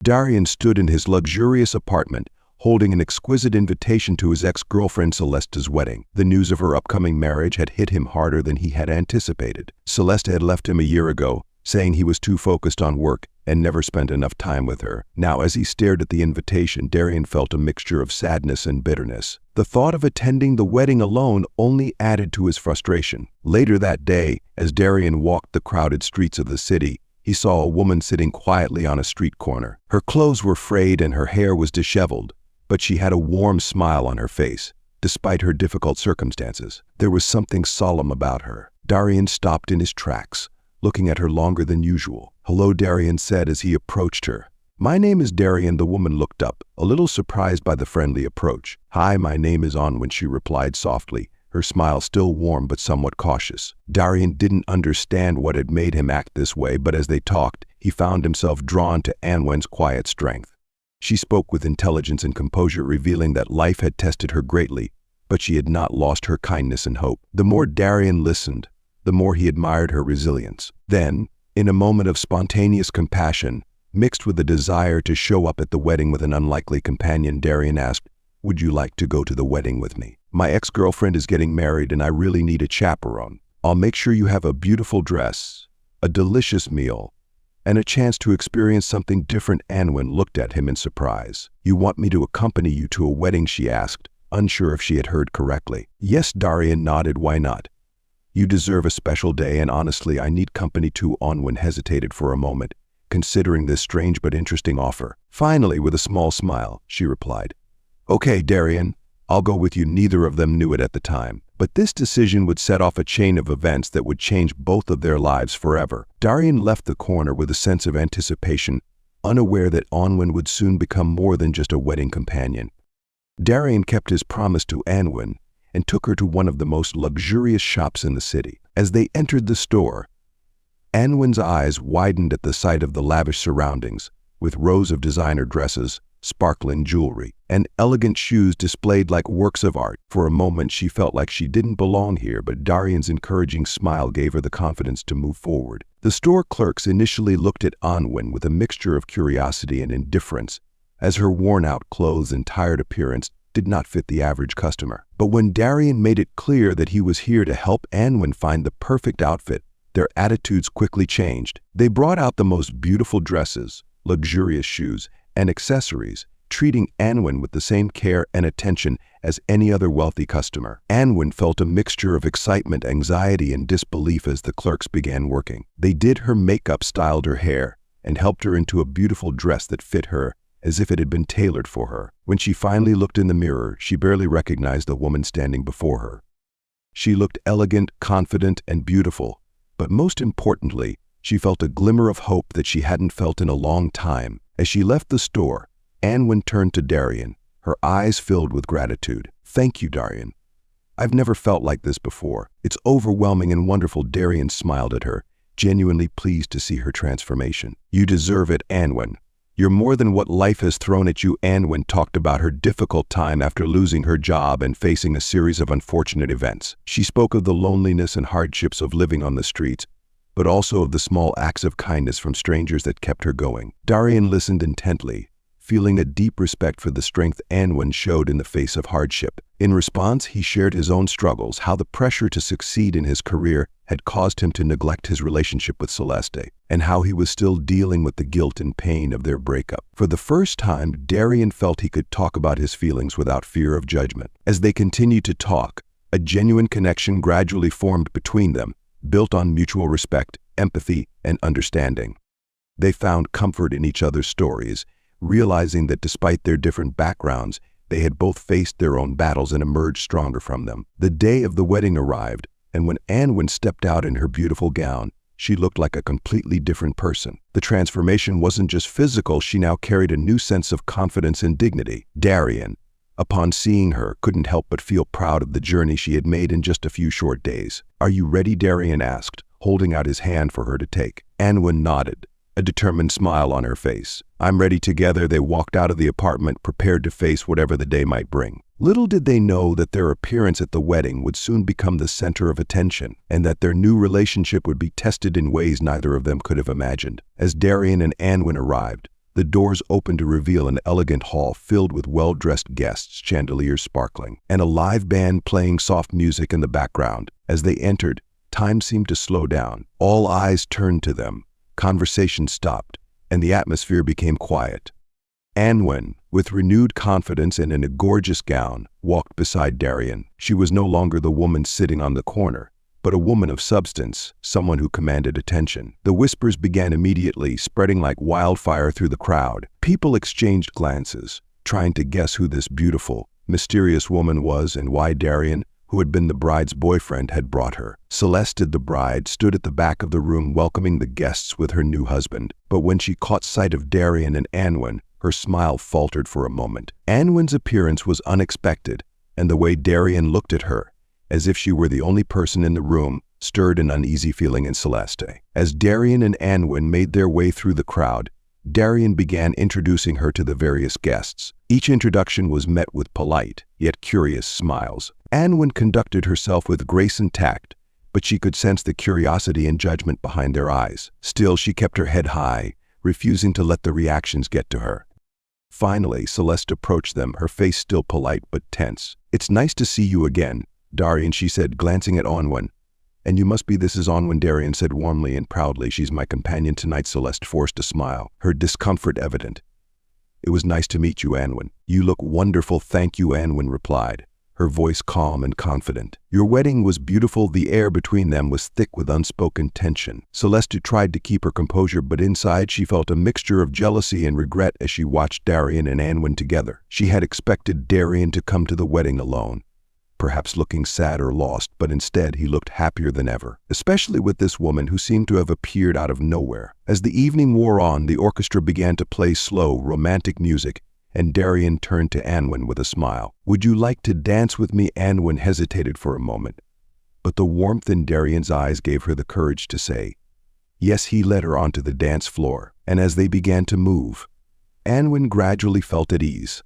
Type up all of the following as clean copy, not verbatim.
Darion stood in his luxurious apartment, holding an exquisite invitation to his ex-girlfriend Celeste's wedding. The news of her upcoming marriage had hit him harder than he had anticipated. Celeste had left him a year ago, saying he was too focused on work and never spent enough time with her. Now, as he stared at the invitation, Darion felt a mixture of sadness and bitterness. The thought of attending the wedding alone only added to his frustration. Later that day, as Darion walked the crowded streets of the city, he saw a woman sitting quietly on a street corner. Her clothes were frayed and her hair was disheveled, but she had a warm smile on her face, despite her difficult circumstances. There was something solemn about her. Darion stopped in his tracks, looking at her longer than usual. "Hello," Darion said as he approached her. "My name is Darion." The woman looked up, a little surprised by the friendly approach. "Hi, my name is Anwen," she replied softly, her smile still warm but somewhat cautious. Darion didn't understand what had made him act this way, but as they talked, he found himself drawn to Anwen's quiet strength. She spoke with intelligence and composure, revealing that life had tested her greatly, but she had not lost her kindness and hope. The more Darion listened, the more he admired her resilience. Then, in a moment of spontaneous compassion, mixed with a desire to show up at the wedding with an unlikely companion, Darion asked, "Would you like to go to the wedding with me? My ex-girlfriend is getting married and I really need a chaperone. I'll make sure you have a beautiful dress, a delicious meal, and a chance to experience something different." Anwen looked at him in surprise. "You want me to accompany you to a wedding?" she asked, unsure if she had heard correctly. "Yes," Darion nodded. "Why not? You deserve a special day, and honestly, I need company too." Anwen hesitated for a moment, considering this strange but interesting offer. Finally, with a small smile, she replied, "Okay, Darion, I'll go with you." Neither of them knew it at the time, but this decision would set off a chain of events that would change both of their lives forever. Darion left the corner with a sense of anticipation, unaware that Anwen would soon become more than just a wedding companion. Darion kept his promise to Anwen and took her to one of the most luxurious shops in the city. As they entered the store, Anwen's eyes widened at the sight of the lavish surroundings, with rows of designer dresses, sparkling jewelry, and elegant shoes displayed like works of art. For a moment, she felt like she didn't belong here, but Darion's encouraging smile gave her the confidence to move forward. The store clerks initially looked at Anwen with a mixture of curiosity and indifference, as her worn-out clothes and tired appearance did not fit the average customer. But when Darion made it clear that he was here to help Anwen find the perfect outfit, their attitudes quickly changed. They brought out the most beautiful dresses, luxurious shoes, and accessories, treating Anwen with the same care and attention as any other wealthy customer. Anwen felt a mixture of excitement, anxiety, and disbelief as the clerks began working. They did her makeup, styled her hair, and helped her into a beautiful dress that fit her as if it had been tailored for her. When she finally looked in the mirror, she barely recognized the woman standing before her. She looked elegant, confident, and beautiful, but most importantly, she felt a glimmer of hope that she hadn't felt in a long time. As she left the store, Anwen turned to Darion, her eyes filled with gratitude. "Thank you, Darion. I've never felt like this before. It's overwhelming and wonderful." Darion smiled at her, genuinely pleased to see her transformation. "You deserve it, Anwen. You're more than what life has thrown at you." Anwen talked about her difficult time after losing her job and facing a series of unfortunate events. She spoke of the loneliness and hardships of living on the streets, but also of the small acts of kindness from strangers that kept her going. Darion listened intently, feeling a deep respect for the strength Anwen showed in the face of hardship. In response, he shared his own struggles, how the pressure to succeed in his career had caused him to neglect his relationship with Celeste, and how he was still dealing with the guilt and pain of their breakup. For the first time, Darion felt he could talk about his feelings without fear of judgment. As they continued to talk, a genuine connection gradually formed between them, built on mutual respect, empathy, and understanding. They found comfort in each other's stories, realizing that despite their different backgrounds, they had both faced their own battles and emerged stronger from them. The day of the wedding arrived, and when Anwen stepped out in her beautiful gown, she looked like a completely different person. The transformation wasn't just physical, she now carried a new sense of confidence and dignity. Darion, upon seeing her, couldn't help but feel proud of the journey she had made in just a few short days. "Are you ready?" Darion asked, holding out his hand for her to take. Anwen nodded, a determined smile on her face. "I'm ready." Together, they walked out of the apartment, prepared to face whatever the day might bring. Little did they know that their appearance at the wedding would soon become the center of attention, and that their new relationship would be tested in ways neither of them could have imagined. As Darion and Anwen arrived, The doors opened to reveal an elegant hall filled with well-dressed guests, chandeliers sparkling, and a live band playing soft music in the background. As they entered, time seemed to slow down. All eyes turned to them. Conversation stopped, and the atmosphere became quiet. Anwen, with renewed confidence and in a gorgeous gown, walked beside Darion. She was no longer the woman sitting on the corner, but a woman of substance, someone who commanded attention. The whispers began immediately, spreading like wildfire through the crowd. People exchanged glances, trying to guess who this beautiful, mysterious woman was and why Darion, who had been the bride's boyfriend, had brought her. Celeste, the bride, stood at the back of the room welcoming the guests with her new husband. But when she caught sight of Darion and Anwen, her smile faltered for a moment. Anwen's appearance was unexpected, and the way Darion looked at her, as if she were the only person in the room, stirred an uneasy feeling in Celeste. As Darion and Anwen made their way through the crowd, Darion began introducing her to the various guests. Each introduction was met with polite, yet curious smiles. Anwen conducted herself with grace and tact, but she could sense the curiosity and judgment behind their eyes. Still, she kept her head high, refusing to let the reactions get to her. Finally, Celeste approached them, her face still polite but tense. "It's nice to see you again, Darion," she said, glancing at Anwen. "And you must be this is Anwen," Darion said warmly and proudly. "She's my companion tonight." Celeste forced a smile, her discomfort evident. "It was nice to meet you, Anwen." "You look wonderful." "Thank you," Anwen replied, her voice calm and confident. "Your wedding was beautiful." The air between them was thick with unspoken tension. Celeste tried to keep her composure, but inside she felt a mixture of jealousy and regret as she watched Darion and Anwen together. She had expected Darion to come to the wedding alone, perhaps looking sad or lost, but instead he looked happier than ever, especially with this woman who seemed to have appeared out of nowhere. As the evening wore on, the orchestra began to play slow, romantic music, and Darion turned to Anwen with a smile. "Would you like to dance with me?" Anwen hesitated for a moment, but the warmth in Darion's eyes gave her the courage to say yes. He led her onto the dance floor, and as they began to move, Anwen gradually felt at ease.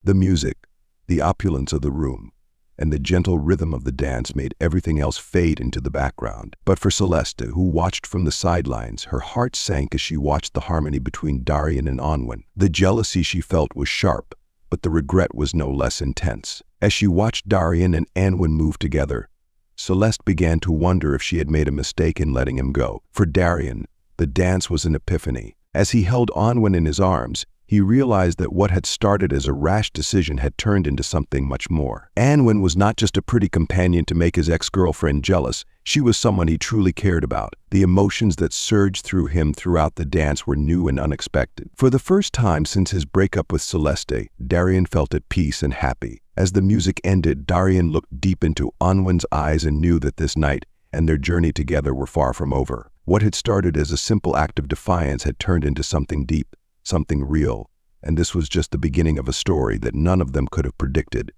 The music, the opulence of the room, and the gentle rhythm of the dance made everything else fade into the background. But for Celeste, who watched from the sidelines, her heart sank as she watched the harmony between Darion and Anwen. The jealousy she felt was sharp, but the regret was no less intense. As she watched Darion and Anwen move together, Celeste began to wonder if she had made a mistake in letting him go. For Darion, the dance was an epiphany. As he held Anwen in his arms, he realized that what had started as a rash decision had turned into something much more. Anwen was not just a pretty companion to make his ex-girlfriend jealous. She was someone he truly cared about. The emotions that surged through him throughout the dance were new and unexpected. For the first time since his breakup with Celeste, Darion felt at peace and happy. As the music ended, Darion looked deep into Anwen's eyes and knew that this night and their journey together were far from over. What had started as a simple act of defiance had turned into something deep, something real, and this was just the beginning of a story that none of them could have predicted.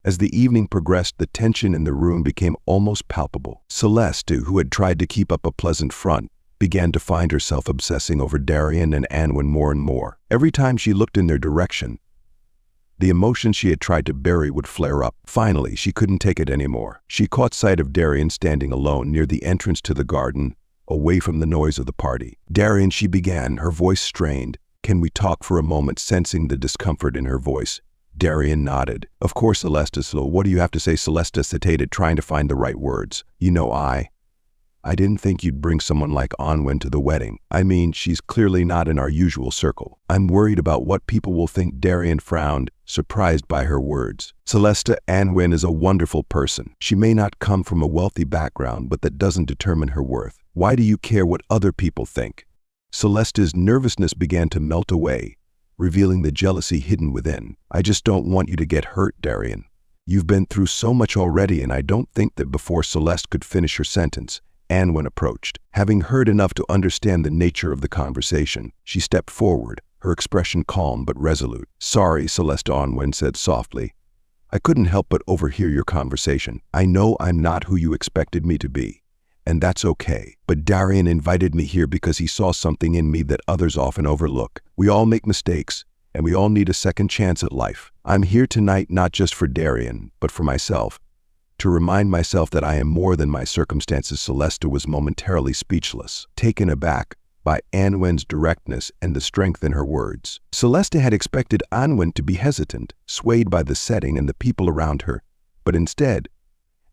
As the evening progressed, the tension in the room became almost palpable. Celeste, who had tried to keep up a pleasant front, began to find herself obsessing over Darion and Anwen more and more. Every time she looked in their direction, the emotion she had tried to bury would flare up. Finally, she couldn't take it anymore. She caught sight of Darion standing alone near the entrance to the garden, away from the noise of the party. "Darion," she began, her voice strained. "Can we talk for a moment?" Sensing the discomfort in her voice, Darion nodded. "Of course, Celeste." "So what do you have to say?" Celeste hesitated, trying to find the right words. "You know, I didn't think you'd bring someone like Anwen to the wedding. I mean, she's clearly not in our usual circle. I'm worried about what people will think." Darion frowned, surprised by her words. "Celeste, Anwen is a wonderful person. She may not come from a wealthy background, but that doesn't determine her worth. Why do you care what other people think?" Celeste's nervousness began to melt away, revealing the jealousy hidden within. "I just don't want you to get hurt, Darion. You've been through so much already," and I don't think that before Celeste could finish her sentence, Anwen approached. Having heard enough to understand the nature of the conversation, she stepped forward, her expression calm but resolute. "Sorry, Celeste," Anwen said softly. "I couldn't help but overhear your conversation. I know I'm not who you expected me to be, and that's okay. But Darion invited me here because he saw something in me that others often overlook. We all make mistakes, and we all need a second chance at life. I'm here tonight not just for Darion, but for myself, to remind myself that I am more than my circumstances." Celeste was momentarily speechless, taken aback, by Anwen's directness and the strength in her words. Celeste had expected Anwen to be hesitant, swayed by the setting and the people around her, but instead,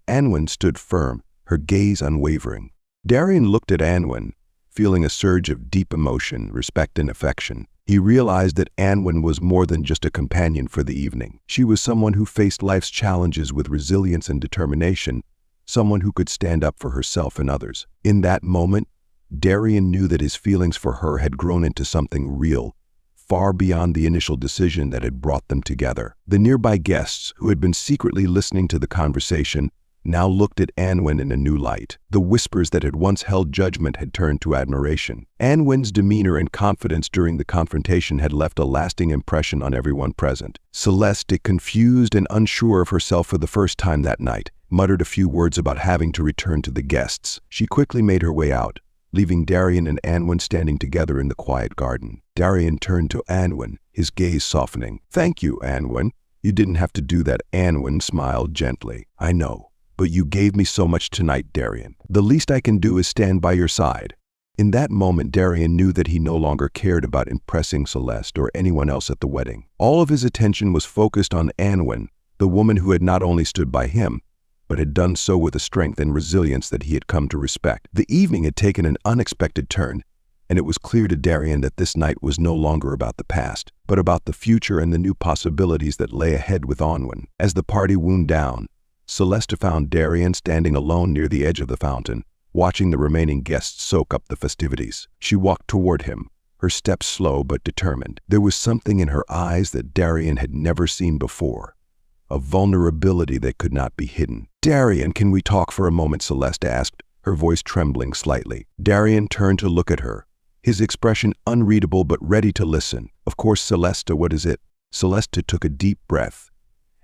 Anwen stood firm, her gaze unwavering. Darion looked at Anwen, feeling a surge of deep emotion, respect, and affection. He realized that Anwen was more than just a companion for the evening. She was someone who faced life's challenges with resilience and determination, someone who could stand up for herself and others. In that moment, Darion knew that his feelings for her had grown into something real, far beyond the initial decision that had brought them together. The nearby guests, who had been secretly listening to the conversation, now looked at Anwen in a new light. The whispers that had once held judgment had turned to admiration. Anwen's demeanor and confidence during the confrontation had left a lasting impression on everyone present. Celeste, confused and unsure of herself for the first time that night, muttered a few words about having to return to the guests. She quickly made her way out, leaving Darion and Anwen standing together in the quiet garden. Darion turned to Anwen, his gaze softening. "Thank you, Anwen. You didn't have to do that." Anwen smiled gently. "I know. But you gave me so much tonight, Darion. The least I can do is stand by your side." In that moment, Darion knew that he no longer cared about impressing Celeste or anyone else at the wedding. All of his attention was focused on Anwen, the woman who had not only stood by him, but had done so with a strength and resilience that he had come to respect. The evening had taken an unexpected turn, and it was clear to Darion that this night was no longer about the past, but about the future and the new possibilities that lay ahead with Anwen. As the party wound down, Celeste found Darion standing alone near the edge of the fountain, watching the remaining guests soak up the festivities. She walked toward him, her steps slow but determined. There was something in her eyes that Darion had never seen before, a vulnerability that could not be hidden. "Darion, can we talk for a moment?" Celeste asked, her voice trembling slightly. Darion turned to look at her, his expression unreadable but ready to listen. "Of course, Celeste, what is it?" Celeste took a deep breath,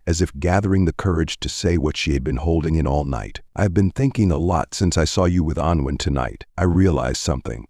as if gathering the courage to say what she had been holding in all night. "I've been thinking a lot since I saw you with Anwen tonight. I realized something.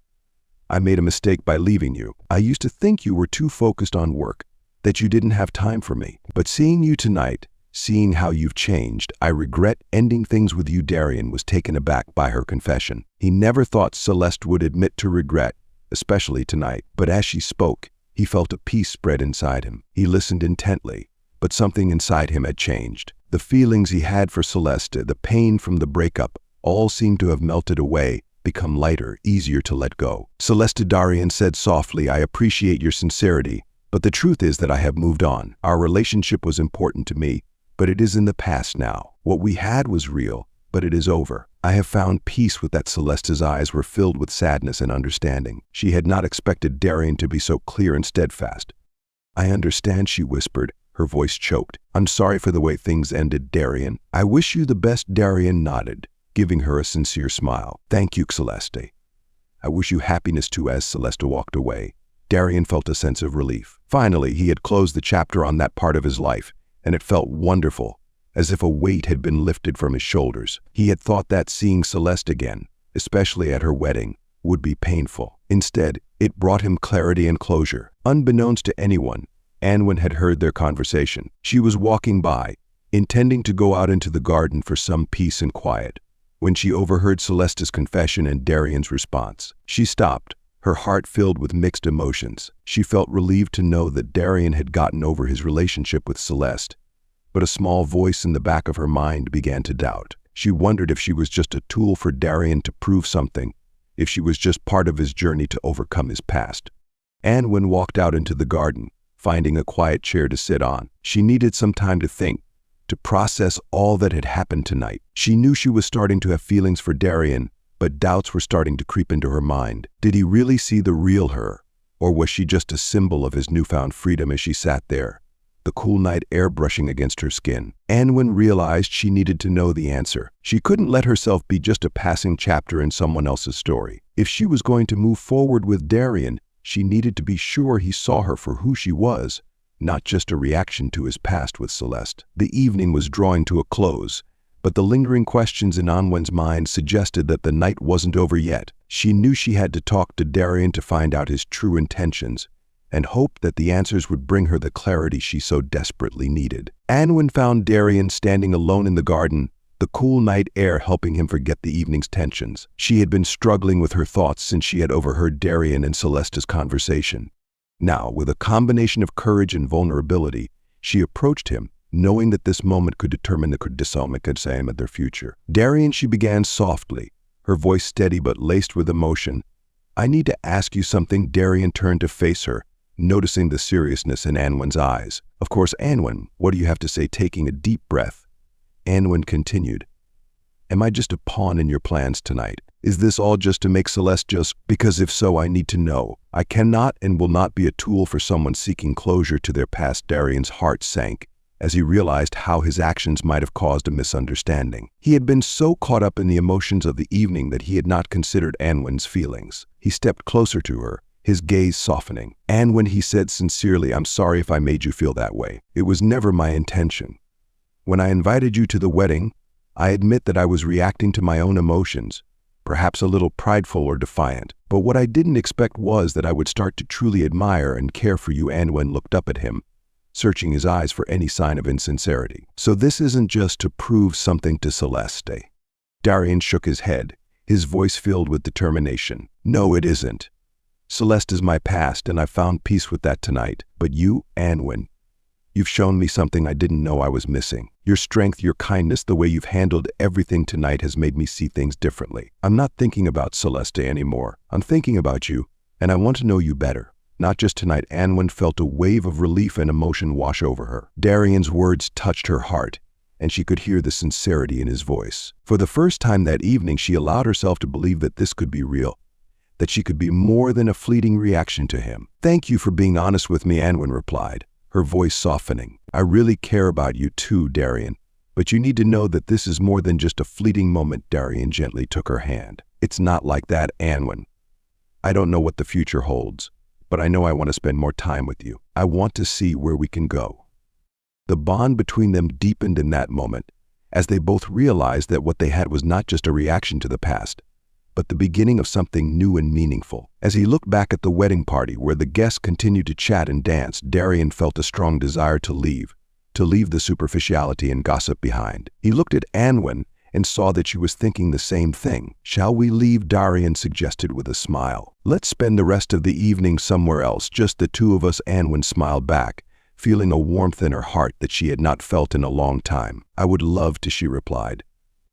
I made a mistake by leaving you. I used to think you were too focused on work, that you didn't have time for me. But seeing you tonight, seeing how you've changed, I regret ending things with you." Darion was taken aback by her confession. He never thought Celeste would admit to regret, especially tonight. But as she spoke, he felt a peace spread inside him. He listened intently, but something inside him had changed. The feelings he had for Celeste, the pain from the breakup, all seemed to have melted away, become lighter, easier to let go. "Celeste," Darion said softly, "I appreciate your sincerity, but the truth is that I have moved on. Our relationship was important to me, but it is in the past now. What we had was real, but it is over. I have found peace with that." Celeste's eyes were filled with sadness and understanding. She had not expected Darion to be so clear and steadfast. "I understand," she whispered, her voice choked. "I'm sorry for the way things ended, Darion. I wish you the best." Darion nodded, giving her a sincere smile. "Thank you, Celeste. I wish you happiness too." As Celeste walked away, Darion felt a sense of relief. Finally, he had closed the chapter on that part of his life, and it felt wonderful, as if a weight had been lifted from his shoulders. He had thought that seeing Celeste again, especially at her wedding, would be painful. Instead, it brought him clarity and closure. Unbeknownst to anyone, Anwen had heard their conversation. She was walking by, intending to go out into the garden for some peace and quiet, when she overheard Celeste's confession and Darion's response. She stopped, her heart filled with mixed emotions. She felt relieved to know that Darion had gotten over his relationship with Celeste, but a small voice in the back of her mind began to doubt. She wondered if she was just a tool for Darion to prove something, if she was just part of his journey to overcome his past. Anwen walked out into the garden, finding a quiet chair to sit on. She needed some time to think, to process all that had happened tonight. She knew she was starting to have feelings for Darion, but doubts were starting to creep into her mind. Did he really see the real her, or was she just a symbol of his newfound freedom? As she sat there, the cool night air brushing against her skin, Anwen realized she needed to know the answer. She couldn't let herself be just a passing chapter in someone else's story. If she was going to move forward with Darion, she needed to be sure he saw her for who she was, not just a reaction to his past with Celeste. The evening was drawing to a close, but the lingering questions in Anwen's mind suggested that the night wasn't over yet. She knew she had to talk to Darion to find out his true intentions, and hoped that the answers would bring her the clarity she so desperately needed. Anwen found Darion standing alone in the garden, the cool night air helping him forget the evening's tensions. She had been struggling with her thoughts since she had overheard Darion and Celeste's conversation. Now, with a combination of courage and vulnerability, she approached him, knowing that this moment could determine the their future. Darion, she began softly, her voice steady but laced with emotion. I need to ask you something. Darion turned to face her, noticing the seriousness in Anwen's eyes. Of course, Anwen, what do you have to say? Taking a deep breath, Anwen continued. Am I just a pawn in your plans tonight? Is this all just to make Celeste just? Because if so, I need to know. I cannot and will not be a tool for someone seeking closure to their past. Darion's heart sank as he realized how his actions might have caused a misunderstanding. He had been so caught up in the emotions of the evening that he had not considered Anwen's feelings. He stepped closer to her, his gaze softening. Anwen, he said sincerely, I'm sorry if I made you feel that way. It was never my intention. When I invited you to the wedding, I admit that I was reacting to my own emotions, perhaps a little prideful or defiant. But what I didn't expect was that I would start to truly admire and care for you. Anwen looked up at him, searching his eyes for any sign of insincerity. So this isn't just to prove something to Celeste? Darion shook his head, his voice filled with determination. No, it isn't. Celeste is my past, and I found peace with that tonight. But you, Anwen, you've shown me something I didn't know I was missing. Your strength, your kindness, the way you've handled everything tonight has made me see things differently. I'm not thinking about Celeste anymore. I'm thinking about you, and I want to know you better. Not just tonight. Anwen felt a wave of relief and emotion wash over her. Darion's words touched her heart, and she could hear the sincerity in his voice. For the first time that evening, she allowed herself to believe that this could be real, that she could be more than a fleeting reaction to him. Thank you for being honest with me, Anwen replied, her voice softening. I really care about you too, Darion, but you need to know that this is more than just a fleeting moment. Darion gently took her hand. It's not like that, Anwen. I don't know what the future holds, but I know I want to spend more time with you. I want to see where we can go. The bond between them deepened in that moment, as they both realized that what they had was not just a reaction to the past, but the beginning of something new and meaningful. As he looked back at the wedding party where the guests continued to chat and dance, Darion felt a strong desire to leave the superficiality and gossip behind. He looked at Anwen and saw that she was thinking the same thing. Shall we leave? Darion suggested with a smile. Let's spend the rest of the evening somewhere else, just the two of us. Anwen smiled back, feeling a warmth in her heart that she had not felt in a long time. I would love to, she replied.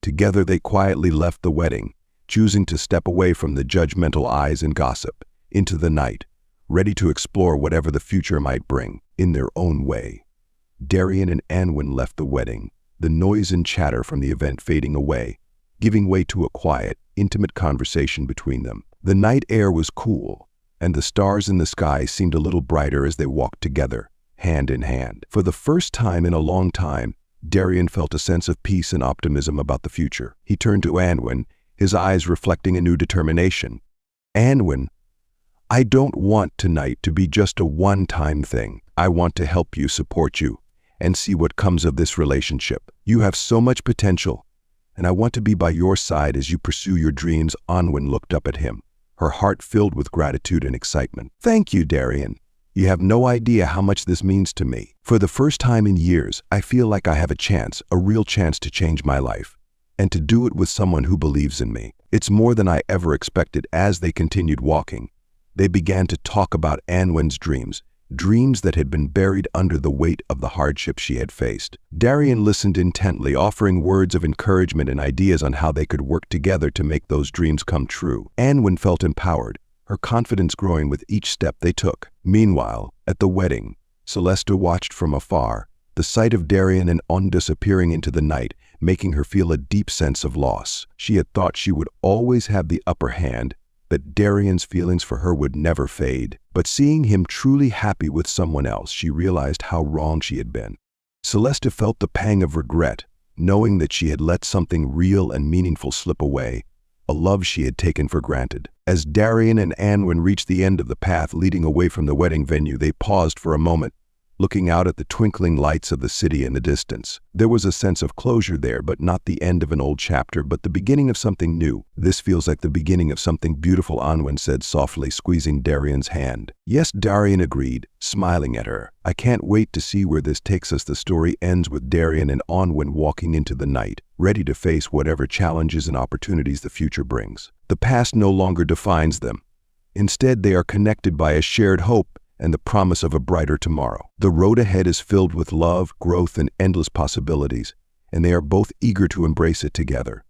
Together they quietly left the wedding, choosing to step away from the judgmental eyes and gossip into the night, ready to explore whatever the future might bring in their own way. Darion and Anwen left the wedding, the noise and chatter from the event fading away, giving way to a quiet, intimate conversation between them. The night air was cool, and the stars in the sky seemed a little brighter as they walked together, hand in hand. For the first time in a long time, Darion felt a sense of peace and optimism about the future. He turned to Anwen, his eyes reflecting a new determination. Anwen, I don't want tonight to be just a one-time thing. I want to help you, support you, and see what comes of this relationship. You have so much potential, and I want to be by your side as you pursue your dreams. Anwen looked up at him, her heart filled with gratitude and excitement. Thank you, Darion. You have no idea how much this means to me. For the first time in years, I feel like I have a chance, a real chance to change my life, and to do it with someone who believes in me. It's more than I ever expected. As they continued walking, they began to talk about Anwen's dreams that had been buried under the weight of the hardship she had faced. Darion listened intently, offering words of encouragement and ideas on how they could work together to make those dreams come true. Anwen felt empowered, her confidence growing with each step they took. Meanwhile, at the wedding, Celeste watched from afar, the sight of Darion and Anwen disappearing into the night, making her feel a deep sense of loss. She had thought she would always have the upper hand, that Darion's feelings for her would never fade. But seeing him truly happy with someone else, she realized how wrong she had been. Celeste felt the pang of regret, knowing that she had let something real and meaningful slip away, a love she had taken for granted. As Darion and Anwen reached the end of the path leading away from the wedding venue, they paused for a moment, looking out at the twinkling lights of the city in the distance. There was a sense of closure there, but not the end of an old chapter, but the beginning of something new. "This feels like the beginning of something beautiful," Anwen said softly, squeezing Darion's hand. "Yes," Darion agreed, smiling at her. "I can't wait to see where this takes us." The story ends with Darion and Anwen walking into the night, ready to face whatever challenges and opportunities the future brings. The past no longer defines them. Instead, they are connected by a shared hope and the promise of a brighter tomorrow. The road ahead is filled with love, growth, and endless possibilities, and they are both eager to embrace it together.